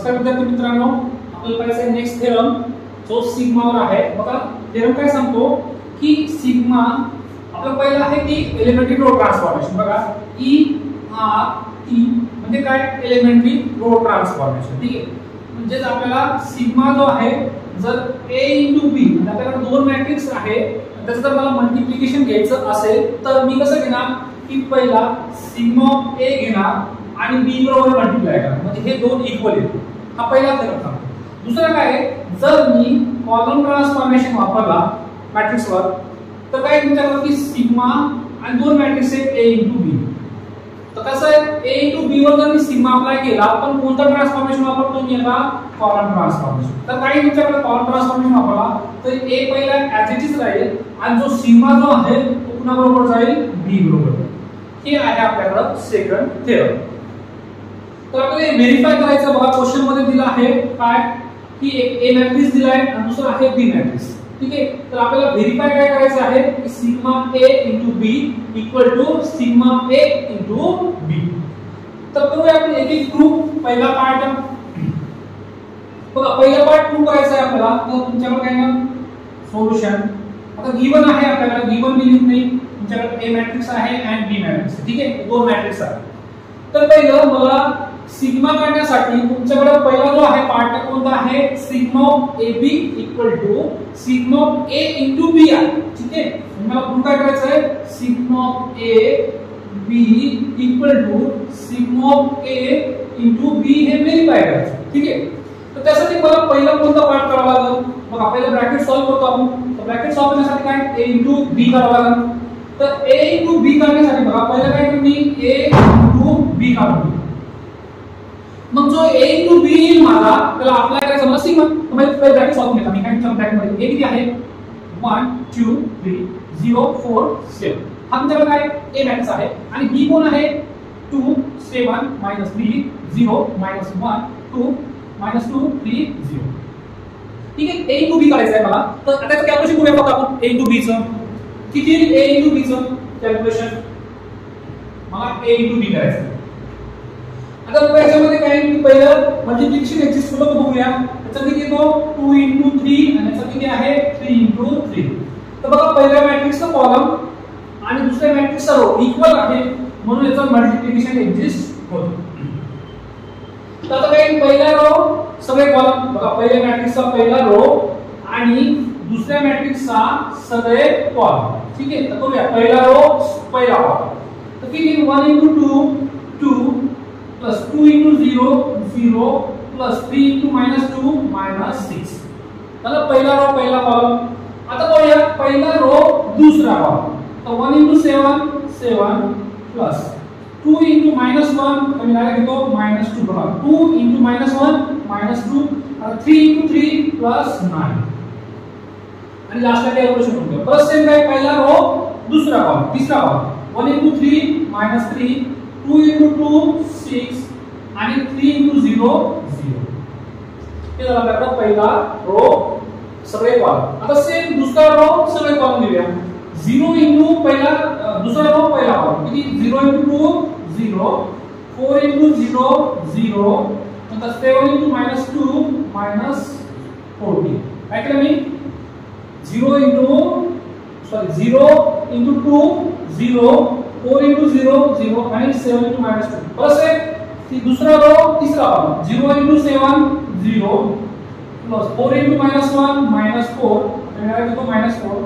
नमस्कार विद्यार्थी मित्रांनो, आपल्याला पाहायचं नेक्स्ट थेरम जो सिग्मावर आहे. बघा थेरम काय सांगतो की सिग्मा आपल्याला पहिला आहे की एलिमेंटरी रो ट्रान्सफॉर्मेशन. बघा ई आर टी म्हणजे काय एलिमेंटरी रो ट्रान्सफॉर्मेशन. ठीक आहे, म्हणजे आपल्याला सिग्मा जो आहे जर a * b म्हणजे आपल्याला दोन मॅट्रिक्स आहे त्याचं जर मला मल्टिप्लिकेशन घ्यायचं असेल तर मी कसं घेणार की पहिला सिग्मा a घेणार आणि b बरोबर मल्टिप्लाय करा म्हणजे हे दोन इक्वल येतील. हा पहिला थेरम सांगतो. दुसरा काय आहे, जर मी कॉलम ट्रान्सफॉर्मेशन वापरला मॅट्रिक्स वर तर काय विचारलं की सिग्मा आणि दोन मॅट्रिक्स आहेत a * b. तर कसं आहे a * b वर जर मी सिग्मा अप्लाय केला पण कोणतं ट्रान्सफॉर्मेशन वापरतो मी आता कॉलम ट्रान्सफॉर्मेशन. तर काही विचारलं कॉलम ट्रान्सफॉर्मेशन वापरला तर a पहिला ऍज इट इज राहील आणि जो सिग्मा जो आहे तो पुन्हा बरोबर जाईल b बरोबर. हे आहे आपल्याकडे सेकंड थेरम. तर आपल्याला व्हेरीफाय करायचं. बघा क्वेश्चन मध्ये दिलं आहे काय की एक a मॅट्रिक्स दिलाय आणि दुसरा आहे b मॅट्रिक्स. ठीक आहे, तर आपल्याला व्हेरीफाय काय करायचं आहे की sigma a * b equal to sigma a * b. तर करूया आपण एक एक ग्रुप. पहिला पार्ट बघा, पहिला पार्ट प्रूव्ह करायचा आहे आपल्याला. तर तुमच्याकडे काय ना सोल्युशन आता गिवन आहे आपल्याला, गिवन मी लिहित नाही. तुमच्याकडे a मॅट्रिक्स आहे आणि b मॅट्रिक्स. ठीक आहे, दोन मॅट्रिक्स आहेत. तर पहिलं मला सिग्मा काढण्यासाठी तुमच्याकडे पहिला जो आहे पार्ट कोणता आहे sigma ab equal to sigma a * b आहे. ठीक आहे, मला प्रूव्ह काय करायचं आहे sigma a b equal to sigma a * b हे व्हेरीफाय करायचं. ठीक आहे, तर त्यासाठी मला पहिला कोणता पार्ट करावा लागेल. बघा पहिला ब्रॅकेट सॉल्व्ह करतो आपण. तर ब्रॅकेट सॉल्व्ह करण्यासाठी काय a * b करावा लागेल. तर a * b करण्यासाठी बघा पहिला काय तुम्ही a * b काढू. मग जो a * b येईल मला त्याला अप्लाय करायचं मला सिग्मा. तर मी पहिला ब्रॅकेट सॉल्व्ह केला. मी काय केलं ब्रॅकेट मध्ये a किती आहे 1 2 3 0 4 7. हा तुमच्याकडे काय a मॅट्रिक्स आहे आणि b कोण आहे 2 7 -b 0 -1 2 -2 3 0. ठीक आहे, a * b करायचं आहे मला. तर आता त्याचं कॅल्क्युलेशन करूया फक्त आपण a * b चं. किती येईल a * b चं कॅल्क्युलेशन. मला a * b करायचं आहे. आता याच्यामध्ये काय की पहिलं मल्टिप्लिकेशन एक्झिस्ट होतं बघूया. त्याचा किती येतो 2 * 3 आणि याचा किती आहे 3 * 3. तर बघा पहिल्या मॅट्रिक्सचा कॉलम आणि दुसऱ्या मॅट्रिक्सचा रो इक्वल आहे म्हणून याचा मल्टिप्लिकेशन एक्झिस्ट होतो. तर आता काय पहिला रो सगळे कॉलम बघा पहिल्या मॅट्रिक्सचा पहिला रो आणि दुसऱ्या मॅट्रिक्सचा सगळे कॉलम. ठीक आहे, तर करूया पहिला रो पहिला कॉलम. तर किती 1 * 2 2 plus 2 * 0 0 plus 3 * -2 -6. चला पहिला रो पहिला कॉलम. आता बघूया पहिला रो दुसरा कॉलम. तर 1 * 7 7 plus 2 * -1 कमी डायरेक्ट घेतो -2 बघा 2 * -1 -2 आणि 3 * 3 plus 9 आणि लास्टला कॅल्क्युलेशन होतं. परत सेम काय पहिला रो दुसरा कॉलम तिसरा कॉलम 1 * 3 -3 2 * 2 6 आणि 3 * 0 0. हे झाला आपला पहिला रो सगळे कॉलम. आता सेम दुसरा रो सगळे कॉलम घेऊया. 0 * पहिला दुसरा रो पहिला कॉलम किती 0 * 2 0 4 * 0 0 नंतर 7 * -2 -14. काय केलं मी 0 * 2 0 0 4 * 0 0 आणि 7 * -2. परत सेम ती दुसरा रो तिसरा कॉलम 0 * 7 0 plus 4 * -1 -4 आणि येतो -4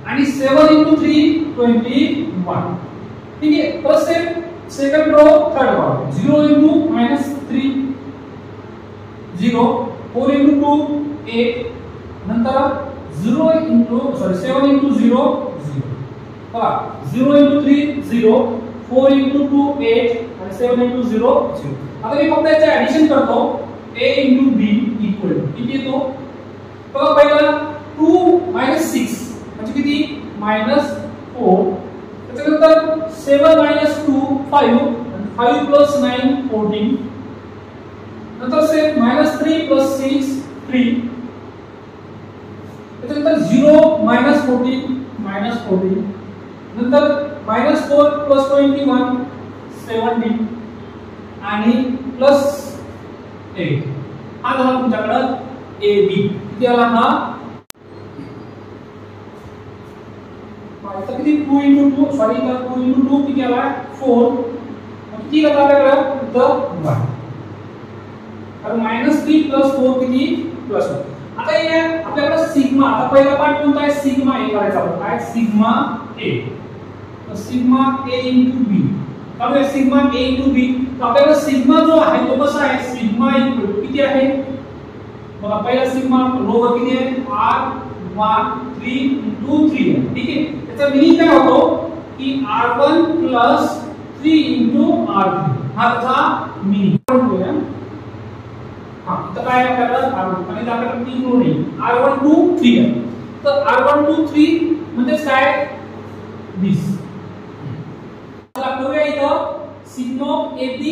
आणि 7 * 3 21. ठीक आहे, परत same second row third column 0 * -3 0 4 * 2 8 नंतर 7 * 0 0 बघा 0 * 3 0 4 * 2 8 आणि 7 * 0 0. आता मी फक्त याचे ऍडिशन करतो a * b इक्वल किती येतो बघा पहिला 2 - 6 म्हणजे किती -4 त्याच्यानंतर 7 - 2 5 5 + 9 14 नंतर से -3 + 6 3 त्याच्यानंतर 0 -14 14 नंतर -4 + 21 17 आणि प्लस 8 हा झाला तुमच्याकडं ए बी किती आला हा आता किती 2 into 2 सॉरी का 2 into 2 किती आला 4 किती आला आपल्याकडे तर 1 तर -3 + 4 किती +1 आता हे आपल्याकडे सिग्मा आता पहिला पार्ट कोणता आहे सिग्मा ए करायचा आपण काय सिग्मा ए तर सिग्मा ए into b काय सिग्मा ए into b तर आपल्याकडे सिग्मा जो आहे तो कसा आहे सिग्मा किती आहे बघा पहिला सिग्मा रो किती आहे r1 3 into 3 आहे ठीक आहे त्याचा मीनिंग काय होतो की r1 + 3 into r3 हा त्याचा मीनिंग हां इथं काय आपल्याला r1 आणि आपल्याकडे 3 रो नाही r1 2 3 आहे तर r1 2 3 म्हणजे काय 20 चला करूया इथं सिग्मा ab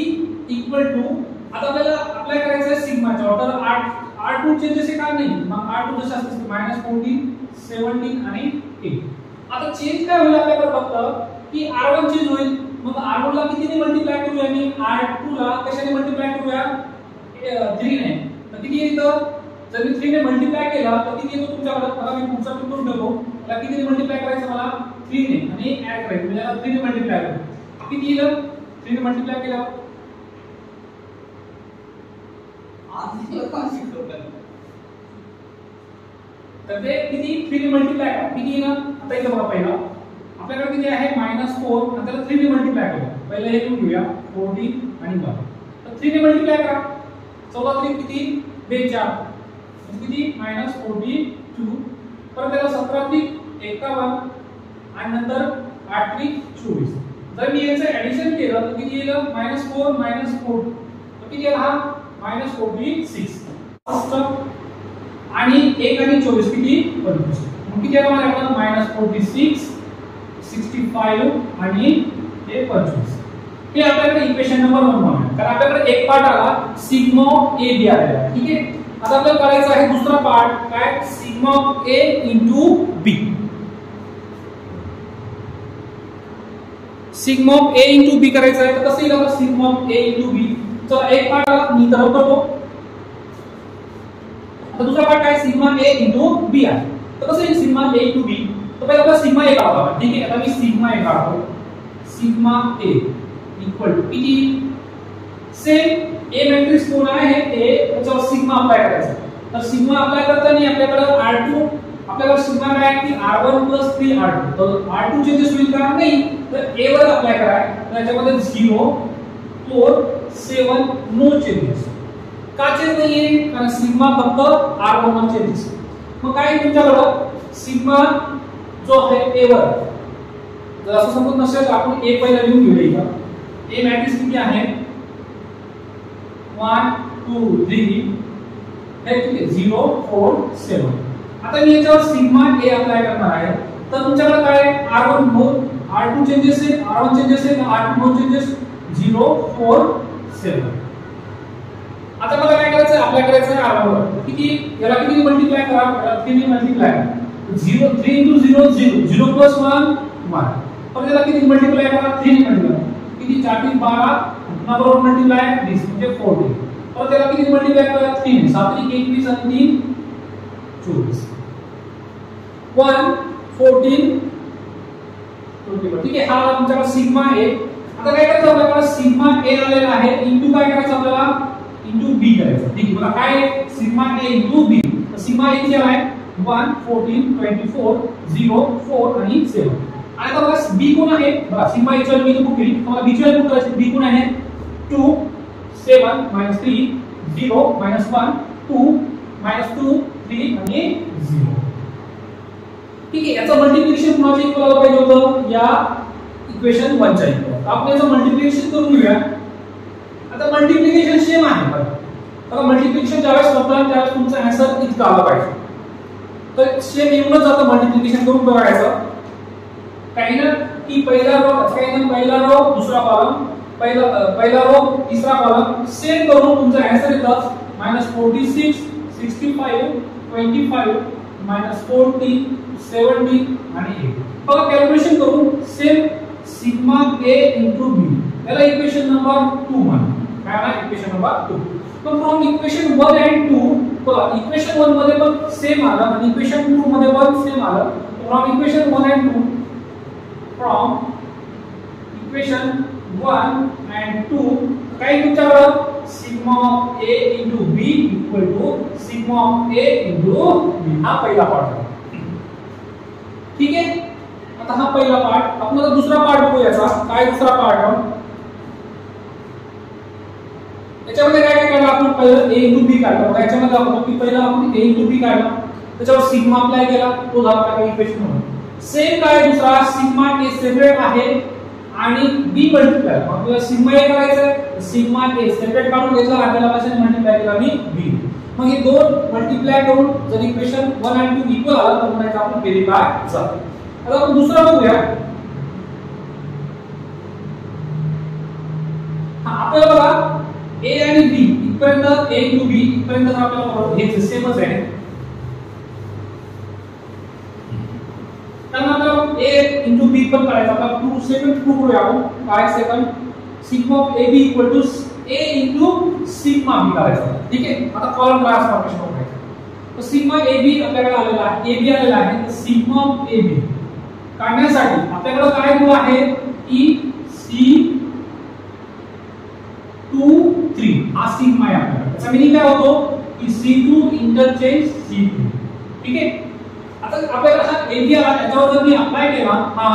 आता आपल्याला अप्लाय करायचं आहे सिग्माच्या ऑर्डर r2 चेंजेस आहे का नाही मग r2 जसं असतं -14 17 आणि 8 आता चेंज काय होईल आपल्याकडे फक्त की r1 चेंज होईल मग r1 ला कितीने मल्टिप्लाय करूया आणि r2 ला कशाने मल्टिप्लाय करूया 3 ने तर किती येतं जर मी 3 ने मल्टिप्लाय केला तर किती येतो तुमच्याकडे आता मी पुढचा करून ठेवतो मला कितीने मल्टिप्लाय करायचं मला 3 ने आणि ऍड करायचं म्हणजे याला 3 ने मल्टिप्लाय करू किती येईल 3 ने मल्टिप्लाय केला तर ते किती 3 ने मल्टिप्लाय करा किती येईल आता इथे बघा पहिला आपल्याकडे किती आहे -4 आणि त्याला 3 ने मल्टिप्लाय करू पहिला हे लिहून घेऊया 14 आणि 12 तर 3 ने मल्टिप्लाय करा 14 किती 42 किती -42 परत त्याला 17 51 आणि नंतर 8 24 जर मी याचं ऍडिशन केलं तर किती येईल -4 -4 तर किती येईल हा -46 आणि 1 आणि 24 किती 25 मग किती आला माझ्याकडे -46 65 आणि हे 25 हे आपल्याकडे इक्वेशन नंबर 1 म्हणूया कारण आपल्याकडे एक पार्ट आला सिग्मा ए बी आलेला ठीक आहे आता आपल्याला करायचं आहे दुसरा पार्ट काय सिग्मा ए into b सिग्मा ए into b करायचं आहे तर कसं येईल आता सिग्मा ए into b चला एक पार्ट आला मी इथं करतो आता दुसरा पार्ट काय सिग्मा ए into b आहे तर कसं येईल सिग्मा ए into b तर पहिला आपला सिग्मा ए काढतो ठीक आहे आता मी सिग्मा ए काढतो सिग्मा ए इक्वल टू किती सेम ए मॅट्रिक्स कोण आहे ए त्याच्यावर सिग्मा अप्लाय करायचा तर सिग्मा अप्लाय करताना आपल्याकडे r2 आपल्याकडे सिग्मा काय आहे की r1 + 3 r2 तर r2 चेंजेस होईल का नाही तर a वर अप्लाय करा तर त्याच्यामध्ये 0 4 7 नो चेंजेस का चेंज नाहीये कारण सिग्मा फक्त r1 वर चेंजेस मग काय तुमच्याकडे सिग्मा जो आहे a वर जर असं समजून नसेल तर आपण a पहिला लिहून घेऊया A मॅट्रिक्स किती आहे 1 2 3 हे किती 0 4 7 आता मी याच्यावर सिग्मा A अप्लाय करणार आहे तर तुमच्याकडे काय r1 नो r2 चेंजेस आहे r1 चेंजेस आहे r2 नो चेंजेस 0 4 7 आता मला काय करायचं अप्लाय करायचं आहे r1 वर किती याला किती मल्टिप्लाय करा 3 ने मल्टिप्लाय 0 3 into 0 0 0 + 1 1 पण याला किती मल्टिप्लाय करा 3 ने मल्टिप्लाय किती 4 3 12 नंबर मल्टिप्लाय 20 म्हणजे 40 तर त्याला किती मल्टिप्लाय करा 3 7 3 21 आणि 3 24 1 14 21 ठीक आहे हा तुमच्याकडे सिग्मा आहे आता काय करायचं आपल्याला सिग्मा ए आलेला आहे इनटू काय करायचं आपल्याला इनटू बी करायचं ठीक आहे बघा काय सिग्मा ए इनटू बी तर सिग्मा ए किती आहे 1 14 24 0 4 आणि 7 आणि आता बघा बी कोण आहे बघा सिग्मा एच व्हॅल्यू मी बुक केली तुम्हाला बी ची व्हॅल्यू बुक करायची बी कोण आहे 2 7 -3 0 -1 2 -2 3 आणि 0 ठीक आहे याचं मल्टिप्लिकेशन कुणाच्या इक्वल आलं पाहिजे होतं या इक्वेशन 1 च्या इक्वल आपण याचं मल्टिप्लिकेशन करून घेऊया आता मल्टिप्लिकेशन सेम आहे बघा मल्टिप्लिकेशन ज्यावेळेस करता त्यावेळेस तुमचा आन्सर इतका आला पाहिजे तर सेम येऊनच जातं मल्टिप्लिकेशन करून बघायचं काही ना की पहिला रो काही ना पहिला रो दुसरा कॉलम पहिला रो तिसरा कॉलम सेम करून तुमचा आन्सर येतं -46 65 25 -40 70 आणि 8 बघा कॅल्क्युलेशन करून same sigma a into b याला इक्वेशन नंबर 2 म्हणा काय आला इक्वेशन नंबर 2. पण फ्रॉम इक्वेशन 1 and 2 बघा इक्वेशन 1 मध्ये पण सेम आलं आणि इक्वेशन 2 मध्ये पण सेम आलं. From equation 1 and 2 from equation 1 and 2 काय विचारलं sigma of a into b equal to sigma of a into b हा पहिला पार्ट आहे. ठीक आहे. आता हा पहिला पार्ट. आपण आता दुसरा पार्ट बघू याचा. काय दुसरा पार्ट याच्यामध्ये काय काय काढलं आपण पहिलं a into b काढलं. बघा याच्यामध्ये आपण की पहिला आपण a into b काढला त्याच्यावर सिग्मा अप्लाय केला तो झाला आपला इक्वेशन म्हणून. सेम काय दुसरा सिग्मा a सेपरेट आहे आणि b मल्टिप्लाय आपल्याला सिग्मा a करायचं आहे सिग्मा a सेपरेट काढून घेतला आपल्याला कशाने मल्टिप्लाय केला आणि b. मग हे दोन मल्टिप्लाय करून जर इक्वेशन 1 आणि 2 इक्वल आला तर म्हणायचं आपण व्हेरीफाय झालं. आता आपण दुसरा बघूया. हा आपल्याला बघा a आणि b इथपर्यंत a to b इथपर्यंत आपल्याला हे सेमच आहे. कारण आपल्याला a into b पण करायचं. आता 2 सेकंड प्रूव्ह करूया आपण. काय second sigma of ab equal to a into sigma b करायचं. ठीक आहे. आता कॉलम ट्रान्सफॉर्मेशन वापरायचं. तर सिग्मा ab आपल्याकडे आलेला आहे ab आलेला आहे तर सिग्मा ऑफ ab काढण्यासाठी आपल्याकडे काय रूल आहे की C2 3 हा सिग्मा आहे आपल्याकडे. त्याचा मीनिंग काय होतो की C2 इंटरचेंज C3. ठीक आहे. आता आपल्याला हा AB आला त्याच्यावर जर मी अप्लाय केला हा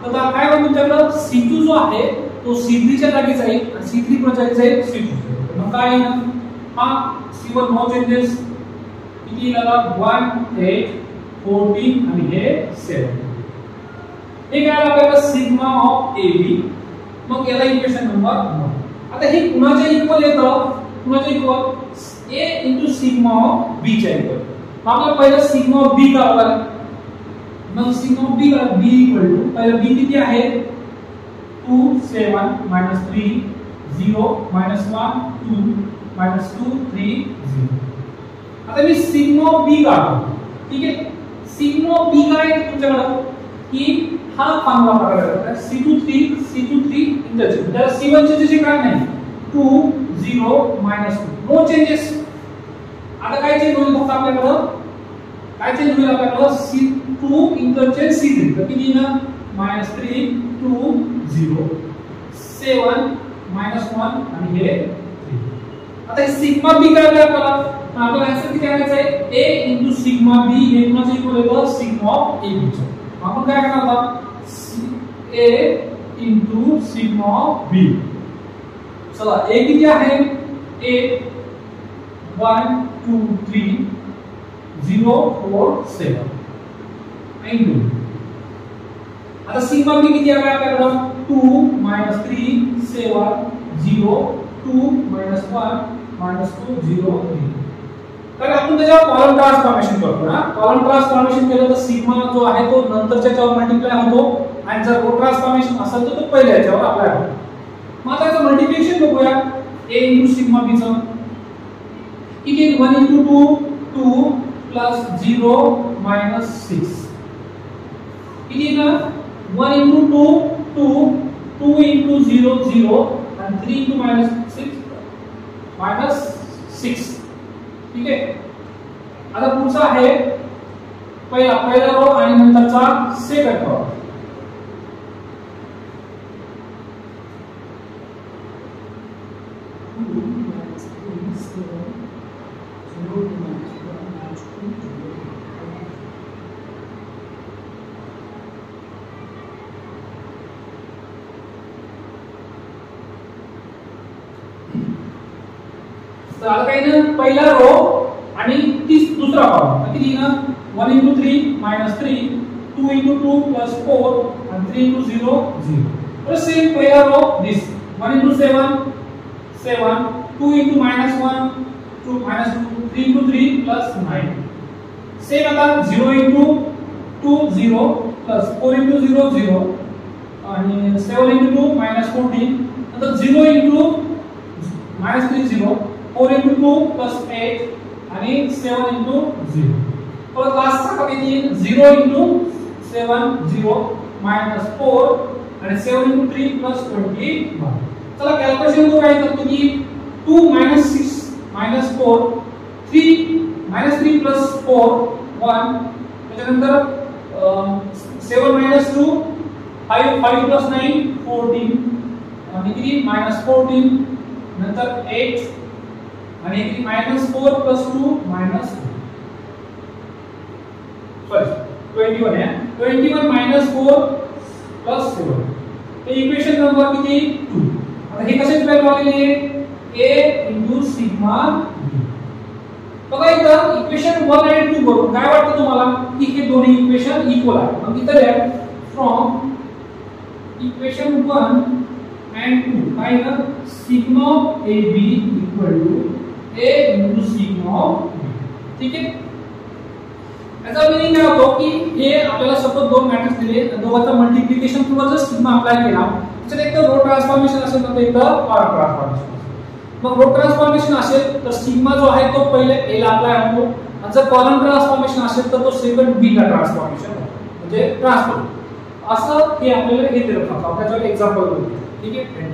तर काय होईल तुमच्याकडे C2 जो आहे तो C3 च्या जागी जाईल आणि C3 च्या जागी जाईल C2. मग काय हा C1 नो चेंजेस किती आला 1 8 14 आणि हे 7. हे काय आपल्याला सिग्मा ऑफ AB. मग याला इक्वेशन नंबर 1. आता हे कुणाच्या इक्वल येतं कुणाच्या equal a into sigma of b च्या इक्वल. आपल्याला पहिला सिग्मा ऑफ b काढावा लागेल. मग सिग्मा ऑफ b करा b इक्वल टू पहिला b किती आहे 2 7 -3 0 -1 2 -2 3 0. आता मी सिग्मा ऑफ b काढतो. ठीक आहे. सिग्मा ऑफ b काय तुमच्याकडे की हा फॉर्म्युला वापरायचा आहे C23 इंटरचेंज. त्याला C1 चे जे काय नाही 2 0 -2 नो चेंजेस. आता काय चेंज होईल फक्त आपल्याकडे काय चेंज होईल आपल्याकडे C2 इंटरचेंज C3 तर किती ना -3 2 0 7 -1 आणि हे 3. आता हे सिग्मा b काय आपल्याला आन्सर किती आणायचा आहे a into सिग्मा b हे कोणाचं इक्वल येतं सिग्मा ऑफ ab चं. आपण काय करणार आहोत a into sigma of b. चला a किती आहे a 1 2 3 0 4 7 into आता सिग्मा b किती आहे आपल्याकडे 2 -3 7 0 2 -1 -2 0 3. तर आपण त्याच्यावर कॉलम ट्रान्सफॉर्मेशन करतो ना. कॉलम ट्रान्सफॉर्मेशन केलं तर सिग्मा जो आहे तो नंतरच्या याच्यावर मल्टिप्लाय होतो आणि जर रो ट्रान्सफॉर्मेशन असेल तर तो पहिल्या याच्यावर अप्लाय होतो. मग आता याचं मल्टिप्लिकेशन बघूया a into सिग्मा b चं किती 1 into 2 2 plus 0 minus 6 किती ना 1 into 2 2 2 into 0 0 and 3 into minus 6. ठीक आहे. आता पुढचा आहे पहिला रो आणि नंतरचा सेकंड रो. तर आता काही ना पहिला रो आणि दुसरा कॉलम किती ना 1 into 3 -3 2 into 2 plus 4 and 3 into 0 0. तर सेम पहिला row this 1 into 7 7 2 into -1 2 -2 3 into 3 plus 9. Same आता 0 into 2 0 plus 4 into 0 0 आणि 7 into 2 -14 आता 0 into -3 0 4 into 2 plus 8 आणि 7 into 0. परत लास्टचा किती 0 into 7 0 minus 4 आणि 7 into 3 plus 21. चला कॅल्क्युलेशन करू काय तर किती 2 minus 6 minus 4 3 minus 3 plus 4 1 त्याच्यानंतर 7 minus 2 5 5 plus 9 14 आणि किती minus 14 नंतर 8 आणि किती minus 4 plus 2 minus sorry 21 आहे 21 minus 4 plus 7 ते इक्वेशन नंबर किती 2 आता हे कशाची व्हॅल्यू आलेली आहे a into sigma b बघा इथं इक्वेशन 1 आणि 2 वरून काय वाटतं तुम्हाला की हे दोन्ही इक्वेशन इक्वल आहेत मग इथं लिहा फ्रॉम इक्वेशन 1 and 2 काय ना sigma ab equal to a into sigma b ठीक आहे याचा मीनिंग काय होतो की हे आपल्याला सपोज दोन मॅट्रिक्स दिले दोघांचा मल्टिप्लिकेशन किंवा जर सिग्मा अप्लाय केला तर एक तर रो ट्रान्सफॉर्मेशन असेल तर एक तर पावर ट्रान्सफॉर्मेशन मग रो ट्रान्सफॉर्मेशन असेल तर सिग्मा जो आहे तो पहिले a ला अप्लाय होतो आणि जर कॉलम ट्रान्सफॉर्मेशन असेल तर तो सेकंड b ला ट्रान्सफॉर्मेशन होतो म्हणजे ट्रान्सफॉर्म असं हे आपल्याला हे दिलं होतं त्याच्यावर एक्झाम्पल ठीक आहे